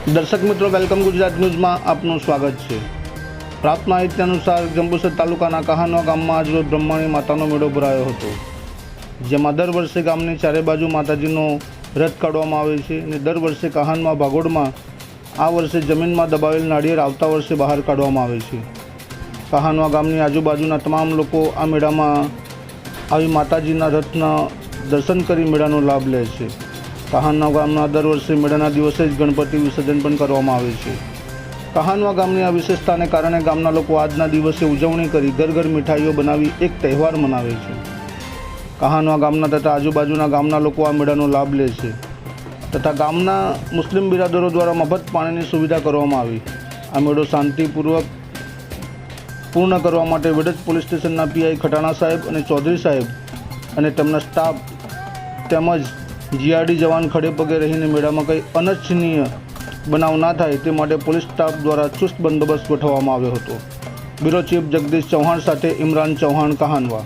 દર્શક મિત્રો, વેલકમ ગુજરાત ન્યૂઝમાં આપનું સ્વાગત છે। પ્રાપ્ત માહિતી અનુસાર જંબુસર તાલુકાના કહાનવા ગામમાં આજરોજ બ્રહ્માણી માતાનો મેળો ભરાયો હતો, જેમાં દર વર્ષે ગામની ચારે બાજુ માતાજીનો રથ કાઢવામાં આવે છે અને દર વર્ષે કહાનવા ભાગોળમાં આ વર્ષે જમીનમાં દબાવેલ નાળિયેર આવતા વર્ષે બહાર કાઢવામાં આવે છે। કહાનવા ગામની આજુબાજુના તમામ લોકો આ મેળામાં આવી માતાજીના રથના દર્શન કરી મેળાનો લાભ લે છે। કહાનવા ગામના દર વર્ષે મેળાના દિવસે જ ગણપતિ વિસર્જન પણ કરવામાં આવે છે। કહાનવા ગામની આ વિશેષતાને કારણે ગામના લોકો આજના દિવસે ઉજવણી કરી ઘર ઘર મીઠાઈઓ બનાવી એક તહેવાર મનાવે છે। કહાનવા ગામના તથા આજુબાજુના ગામના લોકો આ મેળાનો લાભ લે છે તથા ગામના મુસ્લિમ બિરાદરો દ્વારા મફત પાણીની સુવિધા કરવામાં આવી। આ મેળો શાંતિપૂર્વક પૂર્ણ કરવા માટે વેડજ પોલીસ સ્ટેશનના પીઆઈ ખટાણા સાહેબ અને ચૌધરી સાહેબ અને તેમના સ્ટાફ તેમજ જીઆરડી જવાન ખડે પગે રહીને મેળામાં કંઈ અનિચ્છનીય બનાવ ના થાય તે માટે પોલીસ સ્ટાફ દ્વારા ચુસ્ત બંદોબસ્ત ગોઠવવામાં આવ્યો હતો। બ્યુરો ચીફ જગદીશ ચૌહાણ સાથે ઇમરાન ચૌહાણ, કહાનવા।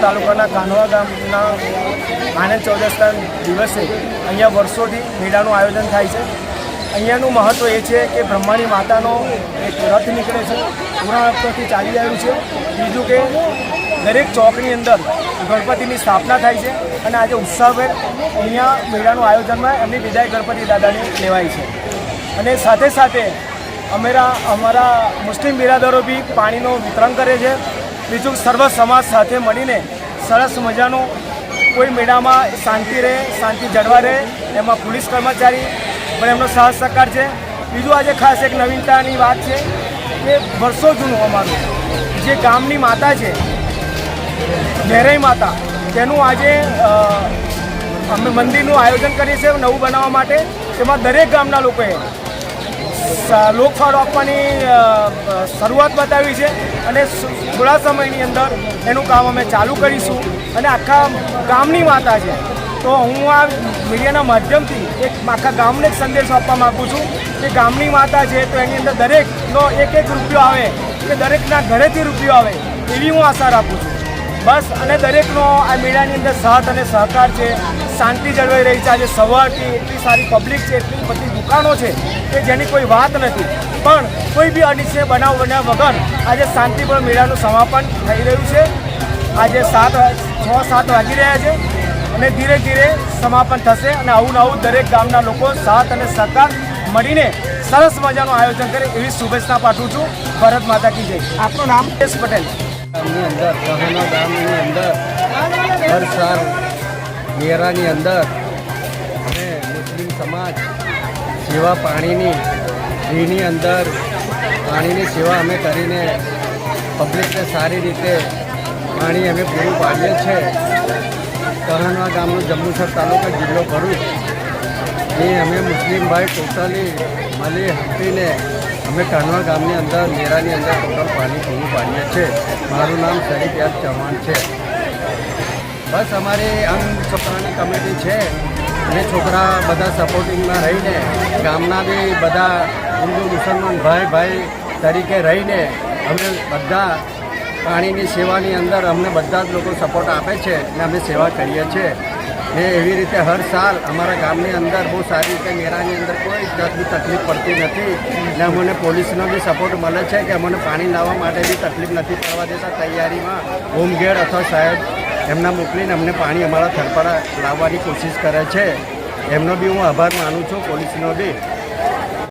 તાલુકાના કાન્હવા ગામના આનંદ ચૌદસના દિવસે અહીંયા વર્ષોથી મેળાનું આયોજન થાય છે. અહીંયાનું મહત્ત્વ એ છે કે બ્રહ્માણી માતાનો એક રથ નીકળે છે, પુરાણ વખતથી ચાલી આવ્યું છે. બીજું કે દરેક ચોકની અંદર ગણપતિની સ્થાપના થાય છે અને આજે ઉત્સાહભેર અહીંયા મેળાનું આયોજનમાં એમની વિદાય ગણપતિ દાદાની લેવાય છે. અને સાથે સાથે અમારા મુસ્લિમ બિરાદરો બી પાણીનું વિતરણ કરે છે. બીજું સર્વ સમાજ સાથે મળીને સરસ મજાનું કોઈ મેળામાં શાંતિ રહે, શાંતિ જળવા રહે, એમાં પોલીસ કર્મચારી પણ એમનો સાહસ સહકાર છે. બીજું આજે ખાસ એક નવીનતાની વાત છે કે વર્ષો જૂનું અમારું જે ગામની માતા છે મેરાઈ માતા, તેનું આજે અમે મંદિરનું આયોજન કરીએ છીએ નવું બનાવવા માટે. તેમાં દરેક ગામના લોકોએ લોકફાળો આપવાની શરૂઆત બતાવી છે અને થોડા સમયની અંદર એનું કામ અમે ચાલુ કરીશું. અને આખા ગામની માતા છે, તો હું આ મીડિયાના માધ્યમથી એક આખા ગામને એક સંદેશો આપવા માગું છું કે ગામની માતા છે તો એની અંદર દરેકનો એક રૂપિયો આવે કે દરેકના ઘરેથી રૂપિયો આવે એવી હું આશા રાખું છું. બસ, અને દરેકનો આ મેળાની અંદર સાથ અને સહકાર છે, શાંતિ જળવાઈ રહી છે. આજે સવારથી એટલી સારી પબ્લિક છે, એટલી બધી દુકાનો છે કે જેની કોઈ વાત નથી, પણ કોઈ બી અનિચ્છનીય બનાવ બન્યા વગર આજે શાંતિપૂર્ણ મેળાનું સમાપન થઈ રહ્યું છે. આજે 6-7 વાગી રહ્યા છે અને ધીરે ધીરે સમાપન થશે. અને આવું આવું દરેક ગામના લોકો સાથ અને સહકાર મળીને સરસ મજાનું આયોજન કરે એવી શુભેચ્છા પાઠવું છું. ભારત માતા કી જય. આપનું નામ? યશ પટેલ. ગામની અંદર કાન્હવા ગામની અંદર હર સાલ મેળાની અંદર અમે મુસ્લિમ સમાજ સેવા પાણીની ફ્રીની અંદર પાણીની સેવા અમે કરીને પબ્લિકને સારી રીતે પાણી અમે પૂરું પાડીએ છીએ. કાન્હવા ગામનું જંબુસર તાલુકા જિલ્લો ભરૂચ એ અમે મુસ્લિમ ભાઈ ટોટલી મળી હંપીને અમે કાન્હવા ગામની અંદર મેળાની અંદર ટોટલ પાણી પૂરું પાડીએ છીએ. મારું નામ શરીફ યાદ ચૌહાણ છે. બસ અમારી આમ છોકરાની કમિટી છે અને છોકરા બધા સપોર્ટિંગમાં રહીને ગામના બી બધા હિન્દુ મુસલમાન ભાઈ તરીકે રહીને અમે બધા પાણીની સેવાની અંદર અમને બધા જ લોકો સપોર્ટ આપે છે અને અમે સેવા કરીએ છીએ. ને એવી રીતે હર સાલ અમારા ગામની અંદર બહુ સારી રીતે મેળાની અંદર કોઈ જાતની તકલીફ પડતી નથી. ને અમને પોલીસનો બી સપોર્ટ મળે છે કે અમને પાણી લાવવા માટે બી તકલીફ નથી પડવા દેતા. તૈયારીમાં હોમગાર્ડ અથવા સાહેબ એમના મોકલીને અમને પાણી અમારા થરપડા લાવવાની કોશિશ કરે છે. એમનો બી હું આભાર માનું છું, પોલીસનો બી.